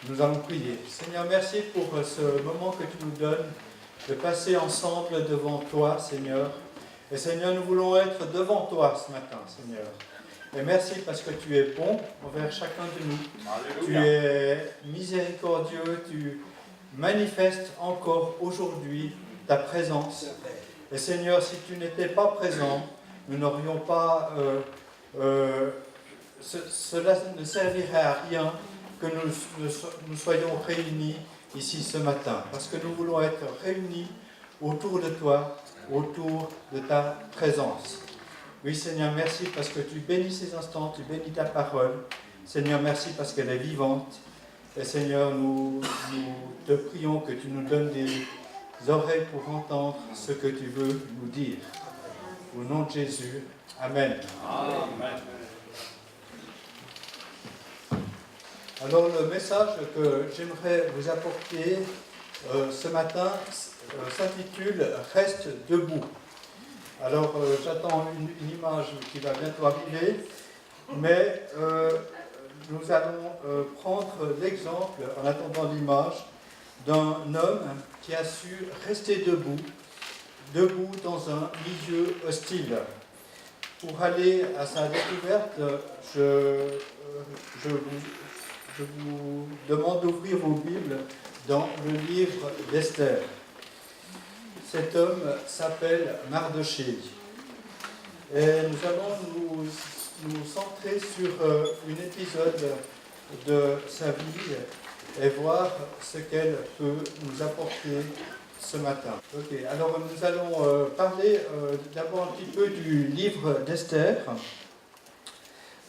Nous allons prier. Seigneur, merci pour ce moment que tu nous donnes de passer ensemble devant toi, Seigneur. Et Seigneur, nous voulons être devant toi ce matin, Seigneur. Et merci parce que tu es bon envers chacun de nous. Alléluia. Tu es miséricordieux, tu manifestes encore aujourd'hui ta présence. Et Seigneur, si tu n'étais pas présent, nous n'aurions pas... cela ne servirait à rien que nous soyons réunis ici ce matin, parce que nous voulons être réunis autour de toi, autour de ta présence. Oui, Seigneur, merci parce que tu bénis ces instants, tu bénis ta parole. Seigneur, merci parce qu'elle est vivante. Et Seigneur, nous te prions que tu nous donnes des oreilles pour entendre ce que tu veux nous dire. Au nom de Jésus, Amen. Amen. Alors le message que j'aimerais vous apporter ce matin s'intitule « Reste debout ». Alors j'attends une image qui va bientôt arriver, mais nous allons prendre l'exemple, en attendant l'image, d'un homme qui a su rester debout dans un milieu hostile. Pour aller à sa découverte, je vous demande d'ouvrir vos Bibles dans le livre d'Esther. Cet homme s'appelle Mardochée. Et nous allons nous centrer sur un épisode de sa vie et voir ce qu'elle peut nous apporter ce matin. Ok, alors nous allons parler d'abord un petit peu du livre d'Esther.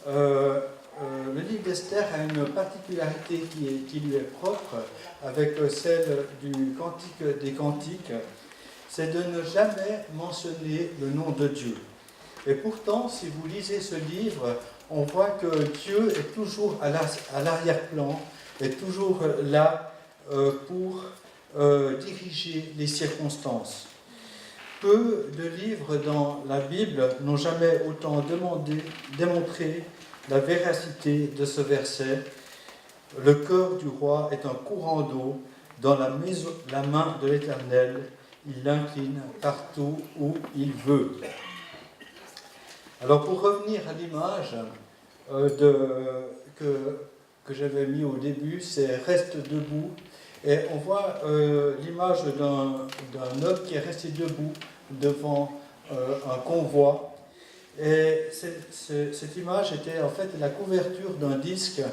Le livre d'Esther a une particularité qui lui est propre, avec celle du Cantique des Cantiques, c'est de ne jamais mentionner le nom de Dieu. Et pourtant, si vous lisez ce livre, on voit que Dieu est toujours à l'arrière-plan, est toujours là pour diriger les circonstances. Peu de livres dans la Bible n'ont jamais autant démontré la véracité de ce verset. Le cœur du roi est un courant d'eau dans la main de l'Éternel. Il l'incline partout où il veut. Alors pour revenir à l'image que j'avais mis au début, c'est « Reste debout ». Et on voit l'image d'un homme qui est resté debout devant un convoi. Et cette image était en fait la couverture d'un disque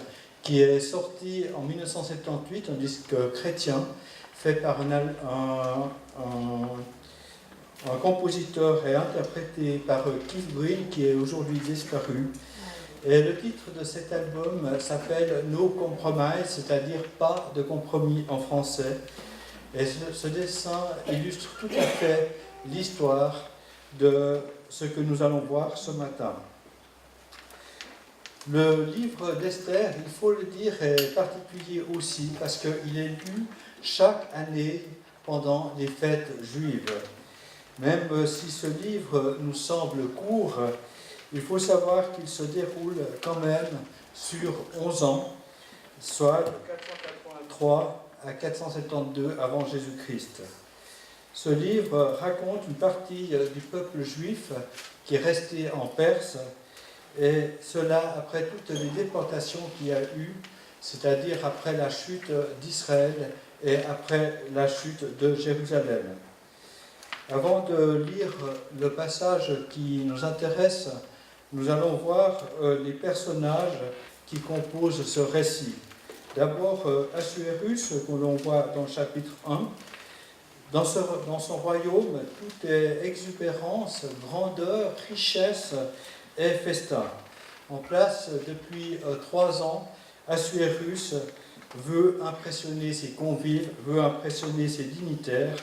qui est sorti en 1978, un disque chrétien, fait par un compositeur et interprété par Keith Green, qui est aujourd'hui disparu. Et le titre de cet album s'appelle « No Compromise », c'est-à-dire « pas de compromis » en français. Et ce dessin illustre tout à fait l'histoire de ce que nous allons voir ce matin. Le livre d'Esther, il faut le dire, est particulier aussi parce qu'il est lu chaque année pendant les fêtes juives. Même si ce livre nous semble court, il faut savoir qu'il se déroule quand même sur 11 ans, soit de 483 à 472 avant Jésus-Christ. Ce livre raconte une partie du peuple juif qui est resté en Perse, et cela après toutes les déportations qu'il y a eu, c'est-à-dire après la chute d'Israël et après la chute de Jérusalem. Avant de lire le passage qui nous intéresse, nous allons voir les personnages qui composent ce récit. D'abord, Assuérus, que l'on voit dans le chapitre 1. Dans son royaume, tout est exubérance, grandeur, richesse et festin. En place depuis 3 ans, Assuérus veut impressionner ses convives, veut impressionner ses dignitaires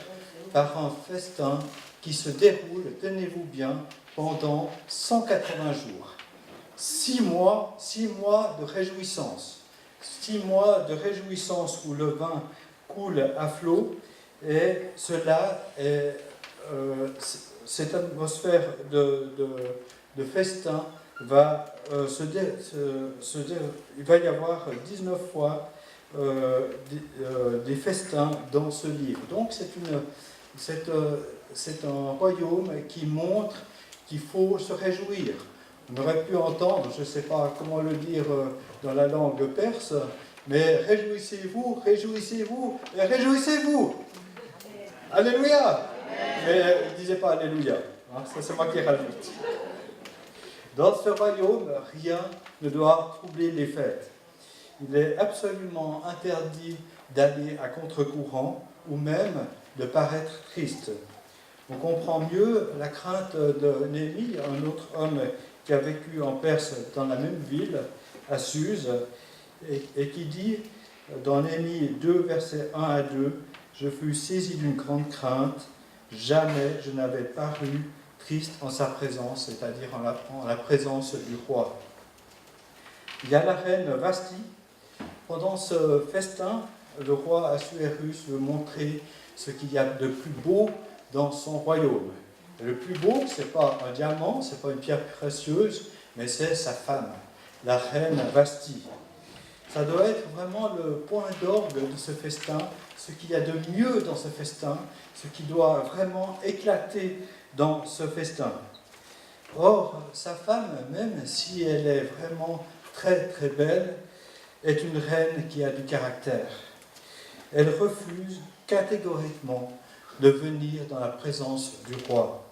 par un festin qui se déroule, tenez-vous bien, pendant 180 jours. 6 mois de réjouissance. 6 mois de réjouissance où le vin coule à flot. Et cela cette atmosphère de festin va il va y avoir 19 fois des festins dans ce livre. Donc c'est un royaume qui montre qu'il faut se réjouir. On aurait pu entendre, je ne sais pas comment le dire dans la langue perse, mais réjouissez-vous, réjouissez-vous, et réjouissez-vous. Alléluia. Mais il ne disait pas Alléluia. Hein, ça c'est moi qui rajoute. Dans ce royaume, rien ne doit troubler les fêtes. Il est absolument interdit d'aller à contre-courant ou même de paraître triste. On comprend mieux la crainte de Néhémie, un autre homme qui a vécu en Perse dans la même ville, à Suse, et qui dit dans Néhémie 2, versets 1 à 2, « Je fus saisi d'une grande crainte, jamais je n'avais paru triste en sa présence, c'est-à-dire en la présence du roi. » Il y a la reine Vasti. Pendant ce festin, le roi Assuérus veut montrer ce qu'il y a de plus beau dans son royaume. Et le plus beau, ce n'est pas un diamant, ce n'est pas une pierre précieuse, mais c'est sa femme, la reine Vasti. Ça doit être vraiment le point d'orgue de ce festin, ce qu'il y a de mieux dans ce festin, ce qui doit vraiment éclater dans ce festin. Or, sa femme, même si elle est vraiment très très belle, est une reine qui a du caractère. Elle refuse catégoriquement de venir dans la présence du roi.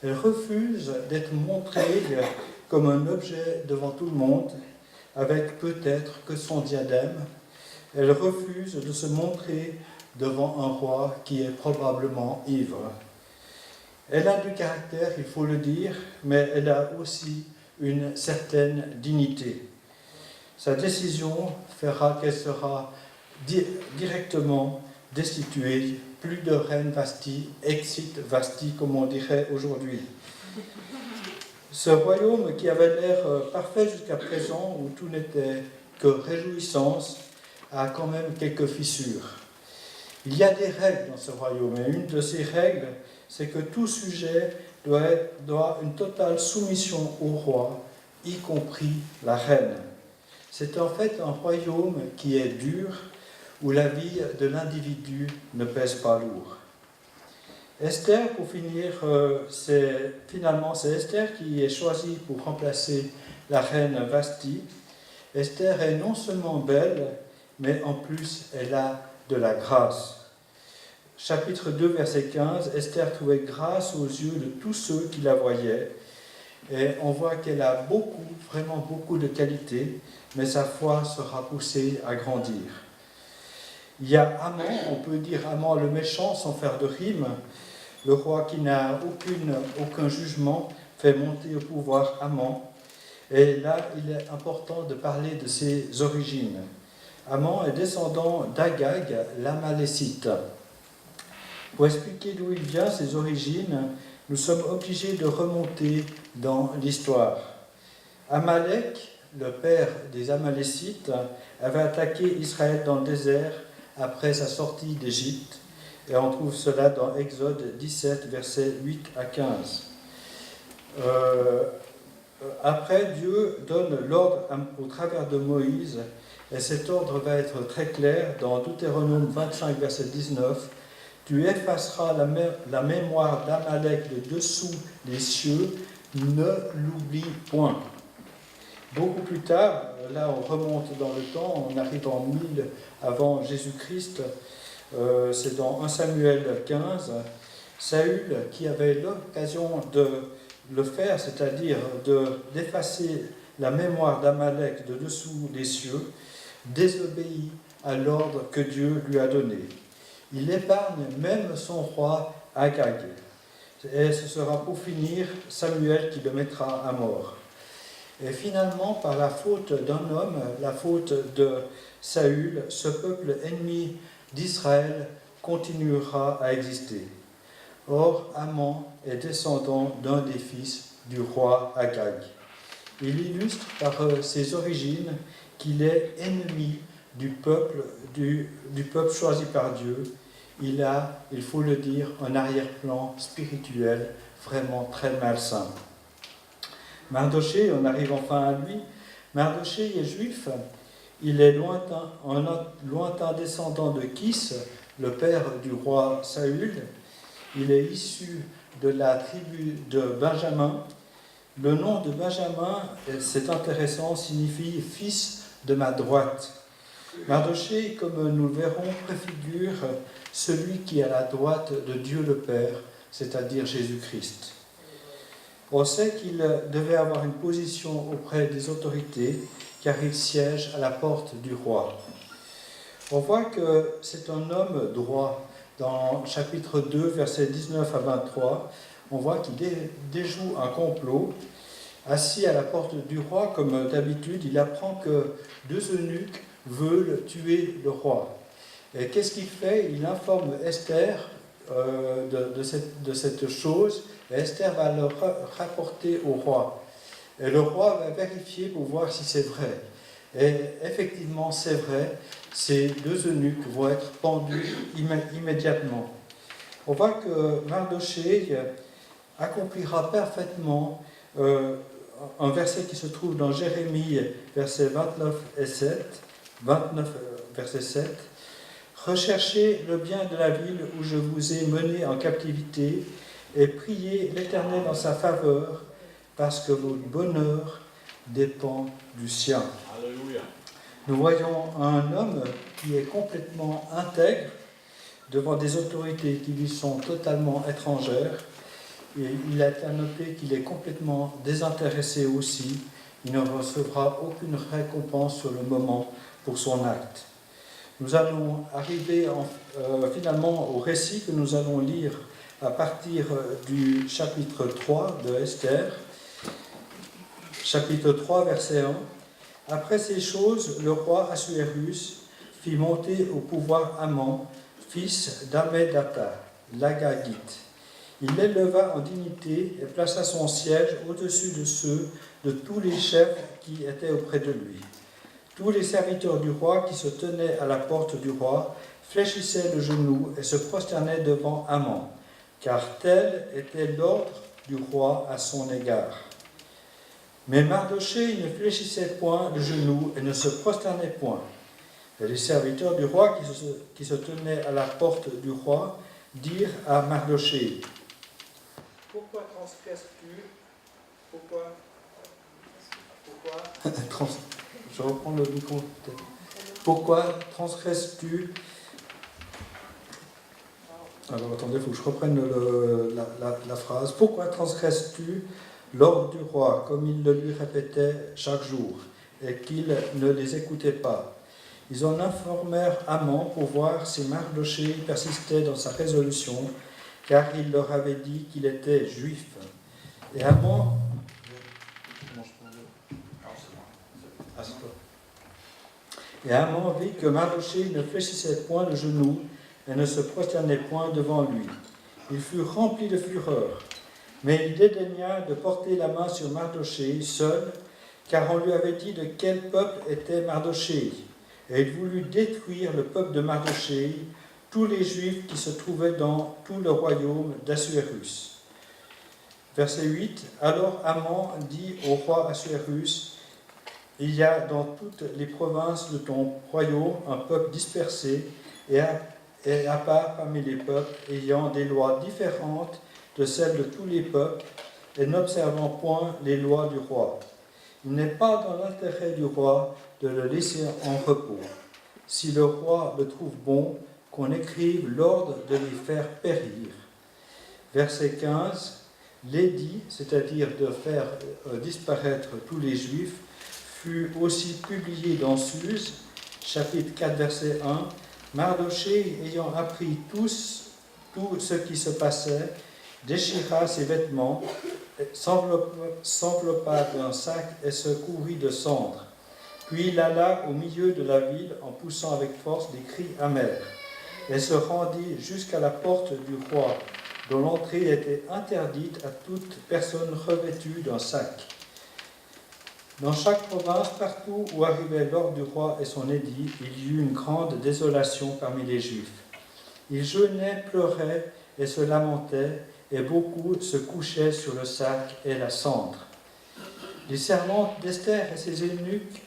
Elle refuse d'être montrée comme un objet devant tout le monde, avec peut-être que son diadème. Elle refuse de se montrer devant un roi qui est probablement ivre. Elle a du caractère, il faut le dire, mais elle a aussi une certaine dignité. Sa décision fera qu'elle sera directement destituée. Plus de reine Vasti, exit Vasti, comme on dirait aujourd'hui. Ce royaume qui avait l'air parfait jusqu'à présent, où tout n'était que réjouissance, a quand même quelques fissures. Il y a des règles dans ce royaume, et une de ces règles, c'est que tout sujet doit une totale soumission au roi, y compris la reine. C'est en fait un royaume qui est dur, où la vie de l'individu ne pèse pas lourd. Esther, pour finir, c'est Esther qui est choisie pour remplacer la reine Vasti. Esther est non seulement belle, mais en plus elle a de la grâce. Chapitre 2, verset 15, Esther trouvait grâce aux yeux de tous ceux qui la voyaient. Et on voit qu'elle a beaucoup, vraiment beaucoup de qualités, mais sa foi sera poussée à grandir. Il y a Haman, on peut dire Haman le méchant sans faire de rime, le roi qui n'a aucun jugement fait monter au pouvoir Haman. Et là, il est important de parler de ses origines. Haman est descendant d'Agag, l'Amalécite. Pour expliquer d'où il vient, ses origines, nous sommes obligés de remonter dans l'histoire. Amalek, le père des Amalécites, avait attaqué Israël dans le désert après sa sortie d'Égypte, et on trouve cela dans Exode 17, versets 8 à 15. Après, Dieu donne l'ordre au travers de Moïse, et cet ordre va être très clair dans Deutéronome 25, verset 19. « Tu effaceras la mémoire d'Amalek de dessous les cieux, ne l'oublie point. » Beaucoup plus tard, là on remonte dans le temps, on arrive en 1000 avant Jésus-Christ, c'est dans 1 Samuel 15, Saül qui avait l'occasion de le faire, c'est-à-dire d'effacer la mémoire d'Amalek de dessous les cieux, désobéit à l'ordre que Dieu lui a donné. Il épargne même son roi Agag. Et ce sera pour finir Samuel qui le mettra à mort. Et finalement, par la faute d'un homme, la faute de Saül, ce peuple ennemi d'Israël continuera à exister. Or, Haman est descendant d'un des fils du roi Agag. Il illustre par ses origines qu'il est ennemi du peuple choisi par Dieu. Il a, il faut le dire, un arrière-plan spirituel vraiment très malsain. Mardochée, on arrive enfin à lui. Mardochée est juif Il est lointain descendant de Kis, le père du roi Saül. Il est issu de la tribu de Benjamin. Le nom de Benjamin, c'est intéressant, signifie « fils de ma droite ». Mardochée, comme nous le verrons, préfigure celui qui est à la droite de Dieu le Père, c'est-à-dire Jésus-Christ. On sait qu'il devait avoir une position auprès des autorités, car il siège à la porte du roi. On voit que c'est un homme droit. Dans chapitre 2, versets 19 à 23, on voit qu'il déjoue un complot. Assis à la porte du roi, comme d'habitude, il apprend que 2 eunuques veulent tuer le roi. Et qu'est-ce qu'il fait? Il informe Esther de cette chose, et Esther va le rapporter au roi. Et le roi va vérifier pour voir si c'est vrai. Et effectivement, c'est vrai, ces 2 eunuques vont être pendus immédiatement. On voit que Mardochée accomplira parfaitement un verset qui se trouve dans Jérémie, versets 29 et 7. 29, verset 7. « Recherchez le bien de la ville où je vous ai mené en captivité et priez l'Éternel en sa faveur, parce que votre bonheur dépend du sien. » Alléluia. Nous voyons un homme qui est complètement intègre devant des autorités qui lui sont totalement étrangères. Et il est à noter qu'il est complètement désintéressé aussi. Il ne recevra aucune récompense sur le moment pour son acte. Nous allons arriver finalement au récit que nous allons lire à partir du chapitre 3 de Esther. Chapitre 3, verset 1. « Après ces choses, le roi Assuérus fit monter au pouvoir Haman, fils d'Hammédatha, l'Agagite. Il l'éleva en dignité et plaça son siège au-dessus de ceux de tous les chefs qui étaient auprès de lui. Tous les serviteurs du roi qui se tenaient à la porte du roi fléchissaient le genou et se prosternaient devant Haman, car tel était l'ordre du roi à son égard. Mais Mardochée ne fléchissait point le genou et ne se prosternait point. Et les serviteurs du roi qui se tenaient à la porte du roi dirent à Mardochée: « Pourquoi transgresses-tu ? Pourquoi Je reprends le micro. Pourquoi transgresses-tu ? Alors attendez, il faut que je reprenne la phrase. Pourquoi transgresses-tu l'ordre du roi, comme il le lui répétait chaque jour, et qu'il ne les écoutait pas? Ils en informèrent Haman pour voir si Mardochée persistait dans sa résolution, car il leur avait dit qu'il était juif. Et Haman vit que Mardochée ne fléchissait point le genou et ne se prosternait point devant lui. Il fut rempli de fureur, mais il dédaigna de porter la main sur Mardochée seul, car on lui avait dit de quel peuple était Mardochée. Et il voulut détruire le peuple de Mardochée, tous les Juifs qui se trouvaient dans tout le royaume d'Assuérus. Verset 8. Alors Haman dit au roi Assuérus: « Il y a dans toutes les provinces de ton royaume un peuple dispersé et à part parmi les peuples, ayant des lois différentes de celles de tous les peuples et n'observant point les lois du roi. Il n'est pas dans l'intérêt du roi de le laisser en repos. Si le roi le trouve bon, qu'on écrive l'ordre de les faire périr. » Verset 15. L'édit, c'est-à-dire de faire disparaître tous les Juifs, fut aussi publié dans Suse, chapitre 4, verset 1. Mardochée, ayant appris tout ce qui se passait, déchira ses vêtements, s'enveloppa d'un sac et se couvrit de cendres. Puis il alla au milieu de la ville en poussant avec force des cris amers, et se rendit jusqu'à la porte du roi, dont l'entrée était interdite à toute personne revêtue d'un sac. Dans chaque province, partout où arrivait l'ordre du roi et son édit, il y eut une grande désolation parmi les Juifs. Ils jeûnaient, pleuraient et se lamentaient, et beaucoup se couchaient sur le sac et la cendre. Les servantes d'Esther et ses eunuques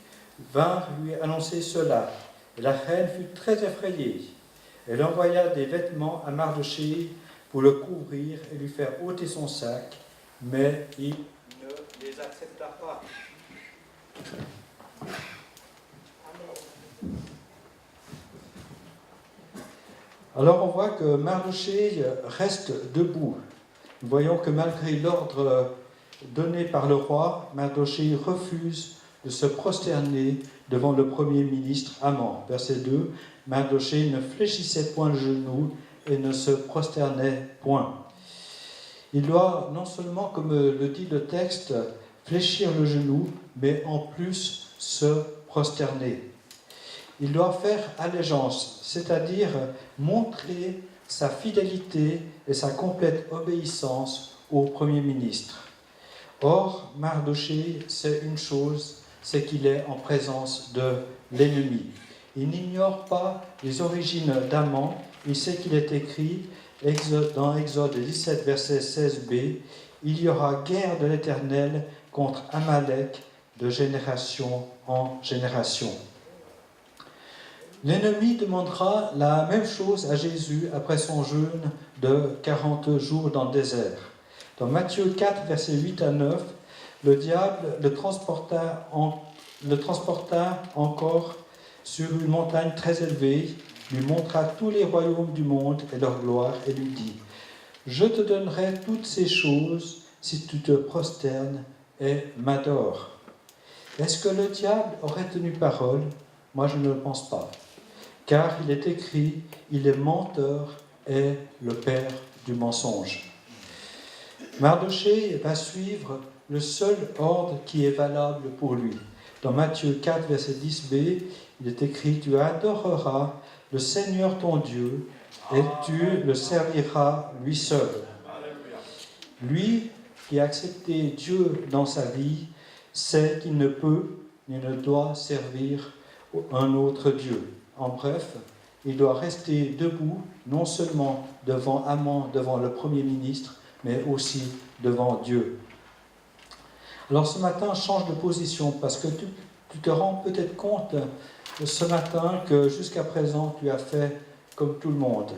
vinrent lui annoncer cela. Et la reine fut très effrayée. Elle envoya des vêtements à Mardochée pour le couvrir et lui faire ôter son sac, mais il ne les accepta pas. Alors on voit que Mardochée reste debout. Nous voyons que malgré l'ordre donné par le roi, Mardochée refuse de se prosterner devant le premier ministre Haman. Verset 2, Mardochée ne fléchissait point le genou et ne se prosternait point. Il doit non seulement, comme le dit le texte, fléchir le genou, mais en plus se prosterner. Il doit faire allégeance, c'est-à-dire montrer sa fidélité et sa complète obéissance au Premier ministre. Or, Mardochée sait une chose, c'est qu'il est en présence de l'ennemi. Il n'ignore pas les origines d'Haman, il sait qu'il est écrit dans Exode 17, verset 16b, « Il y aura guerre de l'Éternel contre Amalek de génération en génération. » L'ennemi demandera la même chose à Jésus après son jeûne de 40 jours dans le désert. Dans Matthieu 4, versets 8 à 9, le diable le transporta encore sur une montagne très élevée, lui montra tous les royaumes du monde et leur gloire, et lui dit « Je te donnerai toutes ces choses si tu te prosternes et m'adores. » Est-ce que le diable aurait tenu parole? Moi, je ne le pense pas. Car il est écrit, il est menteur et le père du mensonge. Mardochée va suivre le seul ordre qui est valable pour lui. Dans Matthieu 4, verset 10b, il est écrit, tu adoreras le Seigneur ton Dieu et tu le serviras lui seul. Lui qui a accepté Dieu dans sa vie, sait qu'il ne peut ni ne doit servir un autre Dieu. En bref, il doit rester debout, non seulement devant Haman, devant le Premier ministre, mais aussi devant Dieu. Alors ce matin, change de position, parce que tu te rends peut-être compte ce matin que jusqu'à présent, tu as fait comme tout le monde.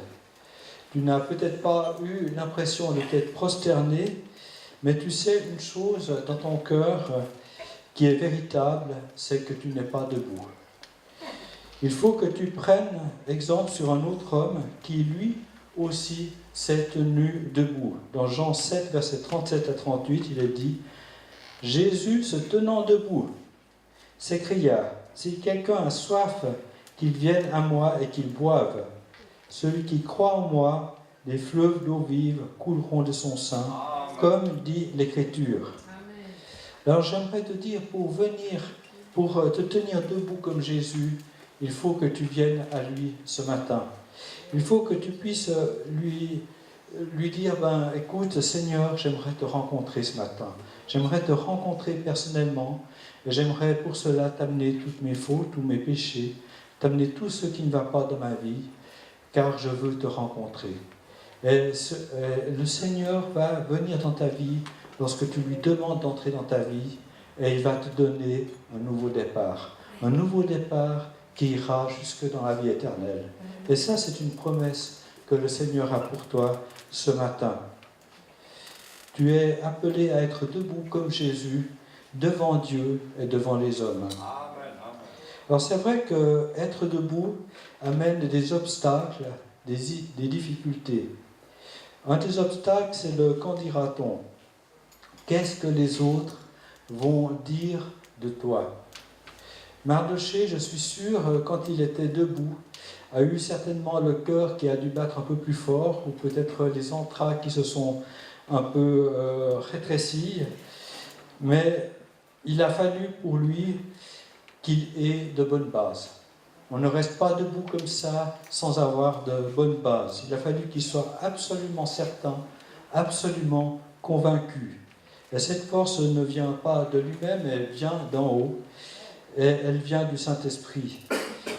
Tu n'as peut-être pas eu l'impression de t'être prosterné, mais tu sais une chose dans ton cœur qui est véritable, c'est que tu n'es pas debout. Il faut que tu prennes exemple sur un autre homme qui, lui aussi, s'est tenu debout. Dans Jean 7, versets 37 à 38, il est dit « Jésus, se tenant debout, s'écria, « Si quelqu'un a soif, qu'il vienne à moi et qu'il boive. Celui qui croit en moi, des fleuves d'eau vive couleront de son sein, comme dit l'Écriture. » Alors j'aimerais te dire, pour te tenir debout comme Jésus, il faut que tu viennes à lui ce matin. Il faut que tu puisses lui dire, écoute Seigneur, j'aimerais te rencontrer ce matin. J'aimerais te rencontrer personnellement et j'aimerais pour cela t'amener toutes mes fautes, tous mes péchés, t'amener tout ce qui ne va pas dans ma vie, car je veux te rencontrer. Et le Seigneur va venir dans ta vie lorsque tu lui demandes d'entrer dans ta vie et il va te donner un nouveau départ. Un nouveau départ qui ira jusque dans la vie éternelle. Et ça, c'est une promesse que le Seigneur a pour toi ce matin. Tu es appelé à être debout comme Jésus, devant Dieu et devant les hommes. Amen. Alors c'est vrai qu'être debout amène des obstacles, des difficultés. Un des obstacles, c'est le qu'en dira-t-on? Qu'est-ce que les autres vont dire de toi? Mardochée, je suis sûr, quand il était debout, a eu certainement le cœur qui a dû battre un peu plus fort, ou peut-être les entrailles qui se sont un peu rétrécies, mais il a fallu pour lui qu'il ait de bonnes bases. On ne reste pas debout comme ça sans avoir de bonnes bases. Il a fallu qu'il soit absolument certain, absolument convaincu. Et cette force ne vient pas de lui-même, elle vient d'en haut. Et elle vient du Saint-Esprit.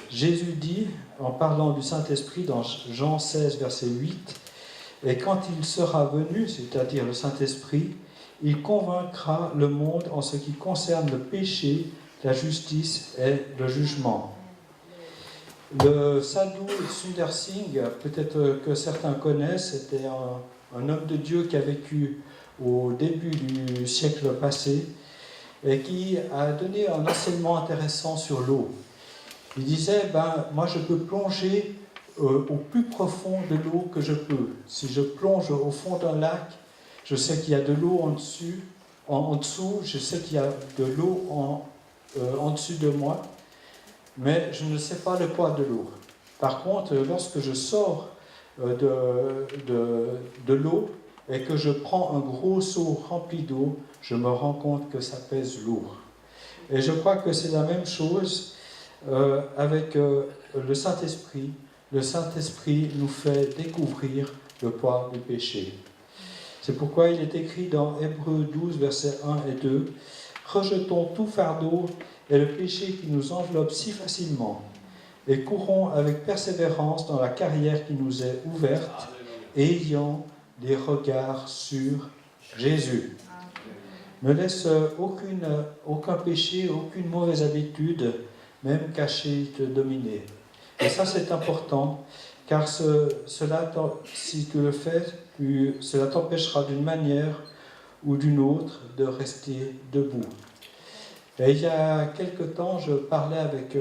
Jésus dit, en parlant du Saint-Esprit, dans Jean 16, verset 8, « Et quand il sera venu, c'est-à-dire le Saint-Esprit, il convaincra le monde en ce qui concerne le péché, la justice et le jugement. Le Sadhu Sundar Singh, peut-être que certains connaissent, était un homme de Dieu qui a vécu au début du siècle passé et qui a donné un enseignement intéressant sur l'eau. Il disait, moi je peux plonger au plus profond de l'eau que je peux. Si je plonge au fond d'un lac, je sais qu'il y a de l'eau en dessous, je sais qu'il y a de l'eau en dessus de moi, mais je ne sais pas le poids de l'eau. Par contre, lorsque je sors de l'eau et que je prends un gros seau rempli d'eau, je me rends compte que ça pèse lourd. Et je crois que c'est la même chose avec le Saint-Esprit. Le Saint-Esprit nous fait découvrir le poids du péché. C'est pourquoi il est écrit dans Hébreux 12, versets 1 et 2, « Rejetons tout fardeau et le péché qui nous enveloppe si facilement, et courons avec persévérance dans la carrière qui nous est ouverte, et ayant des regards sur Jésus. » Ne laisse aucun péché, aucune mauvaise habitude, même cachée, te dominer. Et ça, c'est important, car si tu le fais, cela t'empêchera d'une manière ou d'une autre de rester debout. Et il y a quelque temps, je parlais avec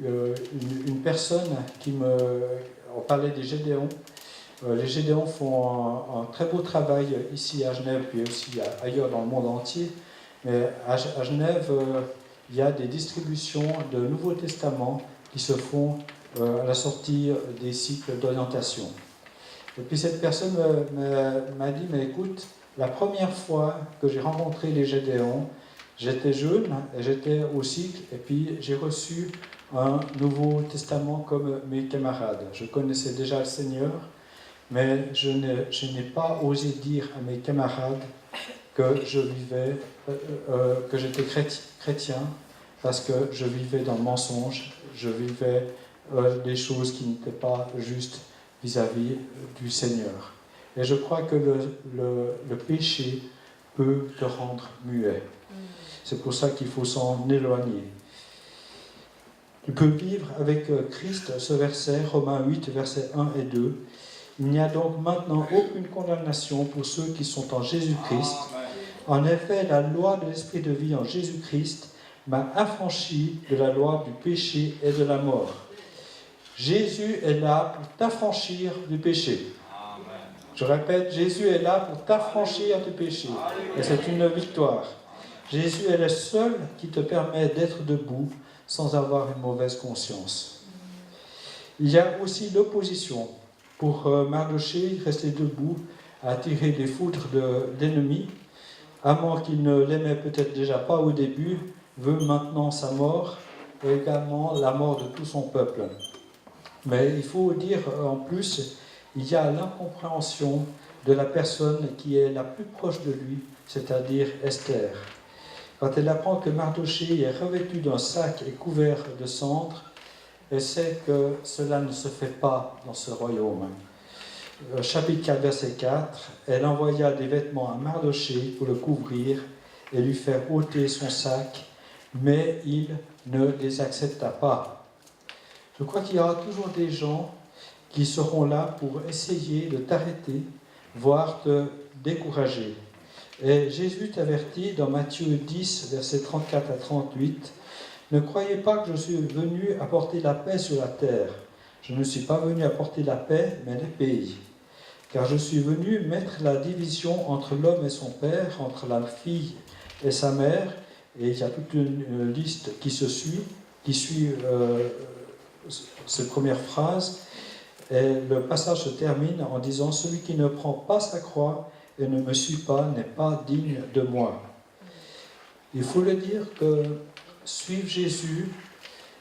une personne on parlait des Gédéons. Les Gédéons font un très beau travail ici à Genève, puis aussi ailleurs dans le monde entier. Mais à Genève, il y a des distributions de Nouveau Testament qui se font à la sortie des cycles d'orientation. Et puis cette personne m'a dit, mais écoute, la première fois que j'ai rencontré les Gédéons, j'étais jeune, et j'étais au cycle, et puis j'ai reçu un Nouveau Testament comme mes camarades. Je connaissais déjà le Seigneur, mais je n'ai pas osé dire à mes camarades que que j'étais chrétien, parce que je vivais dans le mensonge, je vivais des choses qui n'étaient pas justes vis-à-vis du Seigneur. Et je crois que le péché peut te rendre muet. C'est pour ça qu'il faut s'en éloigner. Tu peux vivre avec Christ ce verset, Romains 8, versets 1 et 2. Il n'y a donc maintenant aucune condamnation pour ceux qui sont en Jésus-Christ. En effet, la loi de l'Esprit de vie en Jésus-Christ m'a affranchi de la loi du péché et de la mort. Jésus est là pour t'affranchir du péché. Je répète, Jésus est là pour t'affranchir du péché. Et c'est une victoire. Jésus est le seul qui te permet d'être debout sans avoir une mauvaise conscience. Il y a aussi l'opposition. Pour Mardochée, rester debout, a attiré des foudres d'ennemis. Amon, qui ne l'aimait peut-être déjà pas au début, veut maintenant sa mort et également la mort de tout son peuple. Mais il faut dire en plus, il y a l'incompréhension de la personne qui est la plus proche de lui, c'est-à-dire Esther. Quand elle apprend que Mardochée est revêtu d'un sac et couvert de cendres, elle sait que cela ne se fait pas dans ce royaume. Chapitre 4, verset 4, elle envoya des vêtements à Mardochée pour le couvrir et lui faire ôter son sac, mais il ne les accepta pas. Je crois qu'il y aura toujours des gens qui seront là pour essayer de t'arrêter, voire te décourager. Et Jésus t'avertit dans Matthieu 10, versets 34 à 38, « Ne croyez pas que je suis venu apporter la paix sur la terre. Je ne suis pas venu apporter la paix, mais l'épée. Car je suis venu mettre la division entre l'homme et son père, entre la fille et sa mère. » Et il y a toute une liste qui suit cette première phrase. Et le passage se termine en disant « Celui qui ne prend pas sa croix et ne me suit pas n'est pas digne de moi. » Il faut le dire que suivre Jésus,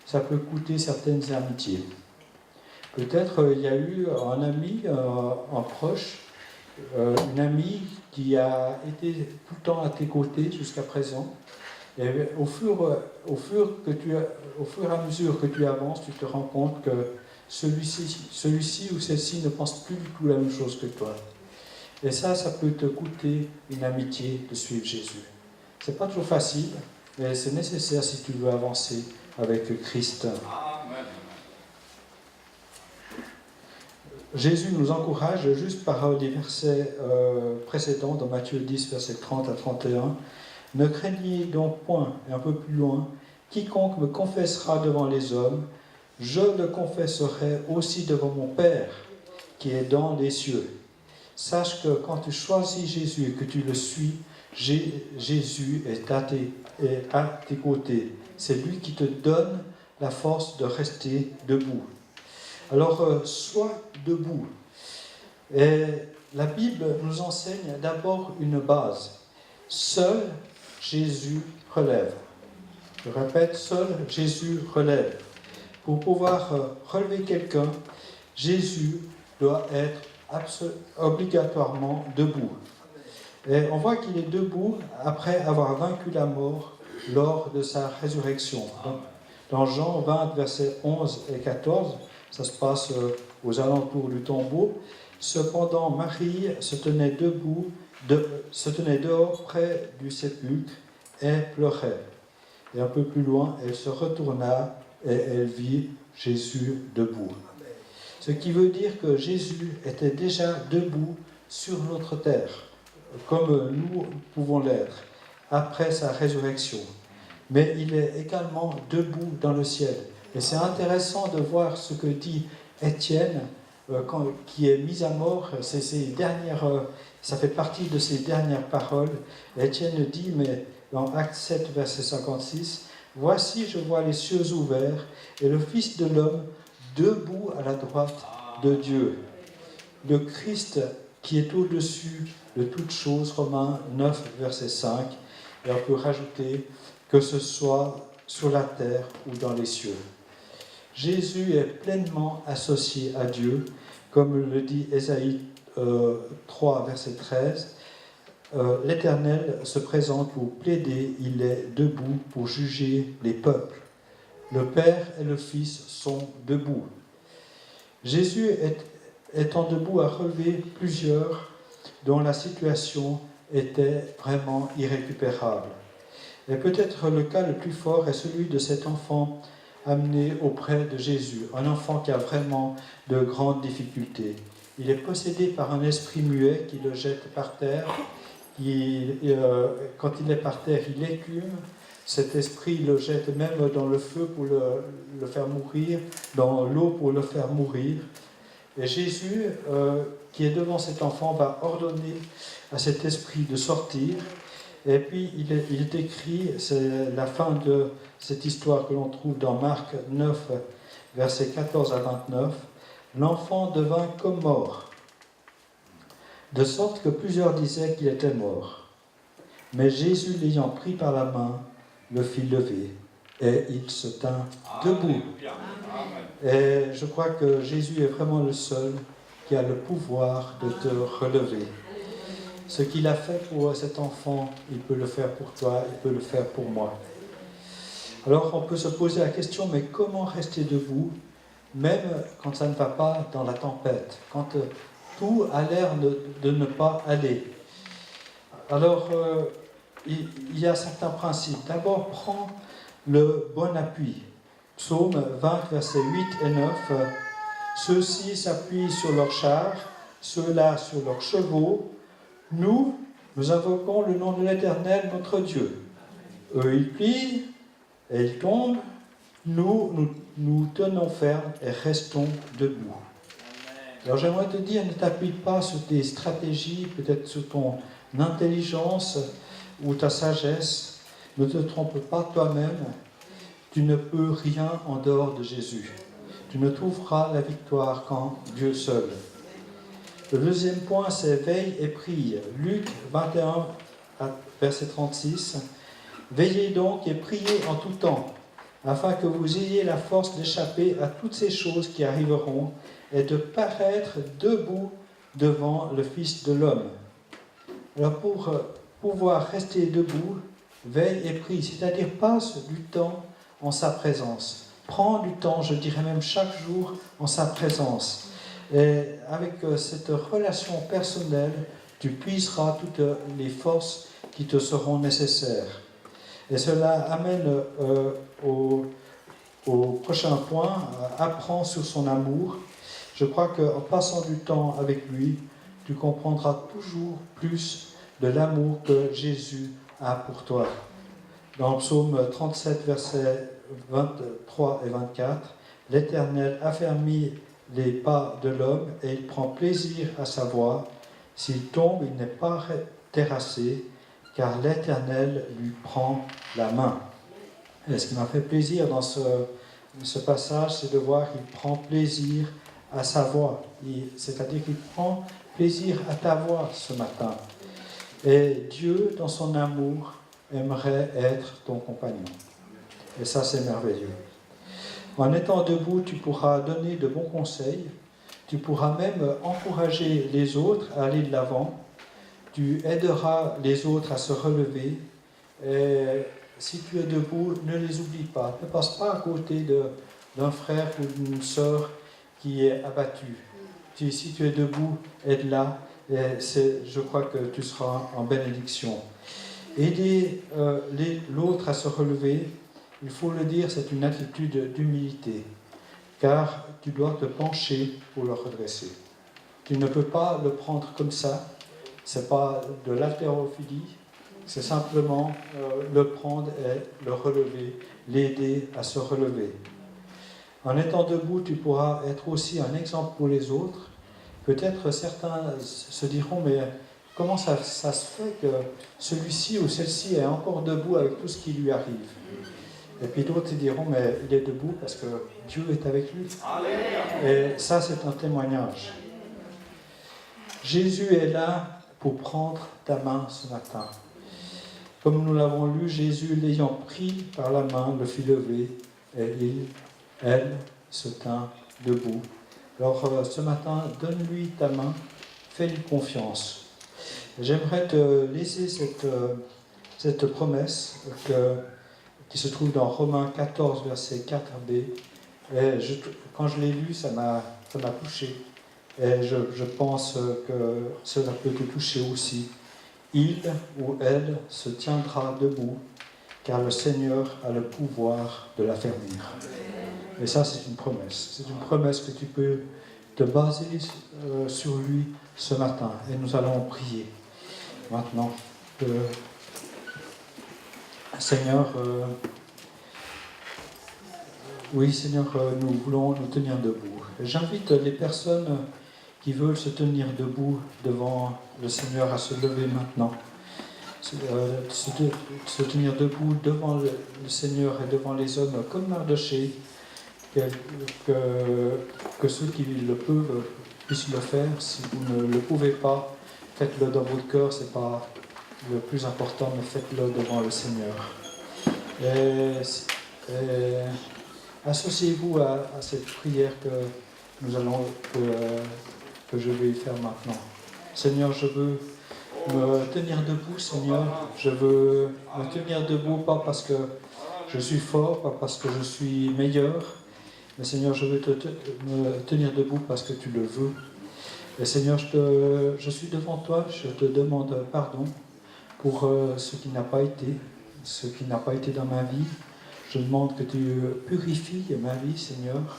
ça peut coûter certaines amitiés. Peut-être il y a eu un ami, un proche, une amie qui a été tout le temps à tes côtés jusqu'à présent. Et au fur et à mesure que tu avances, tu te rends compte que celui-ci ou celle-ci ne pense plus du tout la même chose que toi. Et ça peut te coûter une amitié de suivre Jésus. C'est pas toujours facile, mais c'est nécessaire si tu veux avancer avec Christ. Jésus nous encourage juste par les versets précédents, dans Matthieu 10, versets 30 à 31. « Ne craignez donc point, et un peu plus loin, quiconque me confessera devant les hommes, je le confesserai aussi devant mon Père qui est dans les cieux. Sache que quand tu choisis Jésus et que tu le suis, Jésus est à tes côtés. C'est lui qui te donne la force de rester debout. » Alors, sois debout. Et la Bible nous enseigne d'abord une base. Seul Jésus relève. Je répète, seul Jésus relève. Pour pouvoir relever quelqu'un, Jésus doit être obligatoirement debout. Et on voit qu'il est debout après avoir vaincu la mort lors de sa résurrection. Dans Jean 20, versets 11 et 14, ça se passe aux alentours du tombeau. Cependant, Marie se tenait dehors près du sépulcre et pleurait. Et un peu plus loin, elle se retourna et elle vit Jésus debout. Ce qui veut dire que Jésus était déjà debout sur notre terre, comme nous pouvons l'être, après sa résurrection. Mais il est également debout dans le ciel. Et c'est intéressant de voir ce que dit Étienne, qui est mis à mort. Ça fait partie de ses dernières paroles. Étienne dit, mais dans Acte 7, verset 56, « Voici, je vois les cieux ouverts et le Fils de l'homme debout à la droite de Dieu. » Le Christ qui est au-dessus de toutes choses, Romains 9, verset 5. Et on peut rajouter que ce soit sur la terre ou dans les cieux. Jésus est pleinement associé à Dieu, comme le dit Ésaïe 3, verset 13. L'Éternel se présente pour plaider, il est debout pour juger les peuples. Le Père et le Fils sont debout. Jésus étant debout a relevé plusieurs dont la situation était vraiment irrécupérable. Et peut-être le cas le plus fort est celui de cet enfant amené auprès de Jésus, un enfant qui a vraiment de grandes difficultés. Il est possédé par un esprit muet qui le jette par terre. Quand il est par terre, il écume. Cet esprit le jette même dans le feu pour le faire mourir, dans l'eau pour le faire mourir. Et Jésus, qui est devant cet enfant, va ordonner à cet esprit de sortir. Et puis il est écrit, c'est la fin de cette histoire que l'on trouve dans Marc 9, versets 14 à 29, « L'enfant devint comme mort, de sorte que plusieurs disaient qu'il était mort. Mais Jésus, l'ayant pris par la main, le fit lever, et il se tint debout. » Et je crois que Jésus est vraiment le seul qui a le pouvoir de te relever. Ce qu'il a fait pour cet enfant, il peut le faire pour toi, il peut le faire pour moi. Alors on peut se poser la question, mais comment rester debout, même quand ça ne va pas dans la tempête, quand tout a l'air de ne pas aller? Alors, il y a certains principes. D'abord, prends le bon appui. Psaume 20, versets 8 et 9. « Ceux-ci s'appuient sur leurs chars, ceux-là sur leurs chevaux. Nous invoquons le nom de l'Éternel, notre Dieu. Eux, ils plient et ils tombent. Nous tenons ferme et restons debout. » Alors j'aimerais te dire, ne t'appuie pas sur tes stratégies, peut-être sur ton intelligence ou ta sagesse. Ne te trompe pas toi-même. Tu ne peux rien en dehors de Jésus. Tu ne trouveras la victoire qu'en Dieu seul. Le deuxième point, c'est veille et prie. Luc 21, verset 36. « Veillez donc et priez en tout temps, afin que vous ayez la force d'échapper à toutes ces choses qui arriveront et de paraître debout devant le Fils de l'homme. » Alors pour pouvoir rester debout, veille et prie, c'est-à-dire passe du temps en sa présence. Prends du temps, je dirais même chaque jour, en sa présence. Et avec cette relation personnelle, tu puiseras toutes les forces qui te seront nécessaires. Et cela amène au prochain point, apprends sur son amour. Je crois qu'en passant du temps avec lui, tu comprendras toujours plus de l'amour que Jésus a pour toi. Dans le psaume 37, versets 23 et 24, l'Éternel affermit les pas de l'homme et il prend plaisir à sa voie. S'il tombe, il n'est pas terrassé, car l'Éternel lui prend la main. Et ce qui m'a fait plaisir dans ce passage, c'est de voir qu'il prend plaisir à sa voix. C'est-à-dire qu'il prend plaisir à ta voix ce matin. Et Dieu, dans son amour, aimerait être ton compagnon. Et ça, c'est merveilleux. En étant debout, tu pourras donner de bons conseils. Tu pourras même encourager les autres à aller de l'avant. Tu aideras les autres à se relever. Et si tu es debout, ne les oublie pas. Ne passe pas à côté d'un frère ou d'une sœur qui est abattu. Si tu es debout, aide-la. Et je crois que tu seras en bénédiction. Aider l'autre à se relever, il faut le dire, c'est une attitude d'humilité. Car tu dois te pencher pour le redresser. Tu ne peux pas le prendre comme ça. Ce n'est pas de l'haltérophilie. C'est simplement le prendre et le relever, l'aider à se relever. En étant debout, tu pourras être aussi un exemple pour les autres. Peut-être certains se diront, mais comment ça se fait que celui-ci ou celle-ci est encore debout avec tout ce qui lui arrive? Et puis d'autres diront, mais il est debout parce que Dieu est avec lui. Et ça, c'est un témoignage. Jésus est là pour prendre ta main ce matin. Comme nous l'avons lu, Jésus, l'ayant pris par la main, le fit lever, et elle, se tint debout. Alors ce matin, donne-lui ta main, fais-lui confiance. J'aimerais te laisser cette promesse qui se trouve dans Romains 14, verset 4b. Et quand je l'ai lu, ça m'a touché. Et je pense que cela peut te toucher aussi. Il ou elle se tiendra debout, car le Seigneur a le pouvoir de l'affermir. Et ça, c'est une promesse. C'est une promesse que tu peux te baser sur lui ce matin. Et nous allons prier maintenant. Seigneur, oui, Seigneur, nous voulons nous tenir debout. J'invite les personnes qui veulent se tenir debout devant le Seigneur à se lever maintenant. Se tenir debout devant le Seigneur et devant les hommes comme Mardochée, que ceux qui le peuvent puissent le faire. Si vous ne le pouvez pas, faites-le dans votre cœur, ce n'est pas le plus important, mais faites-le devant le Seigneur. Et associez-vous à cette prière que je vais faire maintenant. Seigneur, je veux me tenir debout, Seigneur. Je veux me tenir debout, pas parce que je suis fort, pas parce que je suis meilleur, mais Seigneur, je veux me tenir debout parce que tu le veux. Et Seigneur, je suis devant toi, je te demande pardon pour ce qui n'a pas été dans ma vie. Je demande que tu purifies ma vie, Seigneur,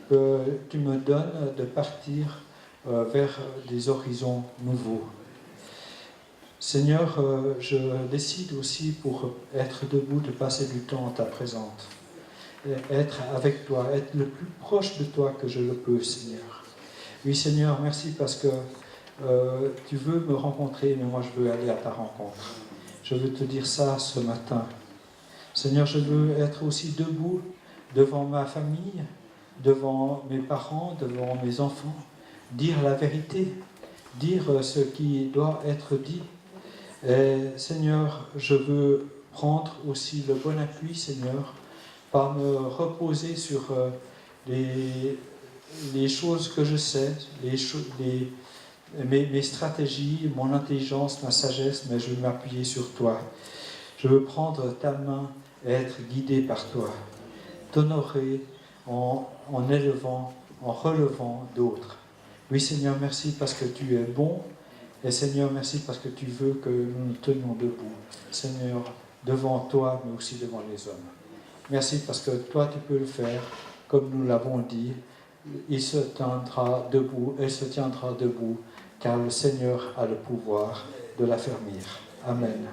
que tu me donnes de partir vers des horizons nouveaux. Seigneur, je décide aussi pour être debout de passer du temps en ta présence. Être avec toi, être le plus proche de toi que je le peux, Seigneur. Oui, Seigneur, merci parce que tu veux me rencontrer, mais moi je veux aller à ta rencontre. Je veux te dire ça ce matin. Seigneur, je veux être aussi debout devant ma famille, devant mes parents, devant mes enfants, dire la vérité, dire ce qui doit être dit. Et Seigneur, je veux prendre aussi le bon appui, Seigneur, par me reposer sur les choses que je sais, mes stratégies, mon intelligence, ma sagesse, mais je veux m'appuyer sur toi. Je veux prendre ta main et être guidé par toi, t'honorer en élevant, en relevant d'autres. Oui, Seigneur, merci parce que tu es bon. Et Seigneur, merci parce que tu veux que nous nous tenions debout. Seigneur, devant toi, mais aussi devant les hommes. Merci parce que toi, tu peux le faire, comme nous l'avons dit. Il se tiendra debout, elle se tiendra debout, car le Seigneur a le pouvoir de l'affermir. Amen.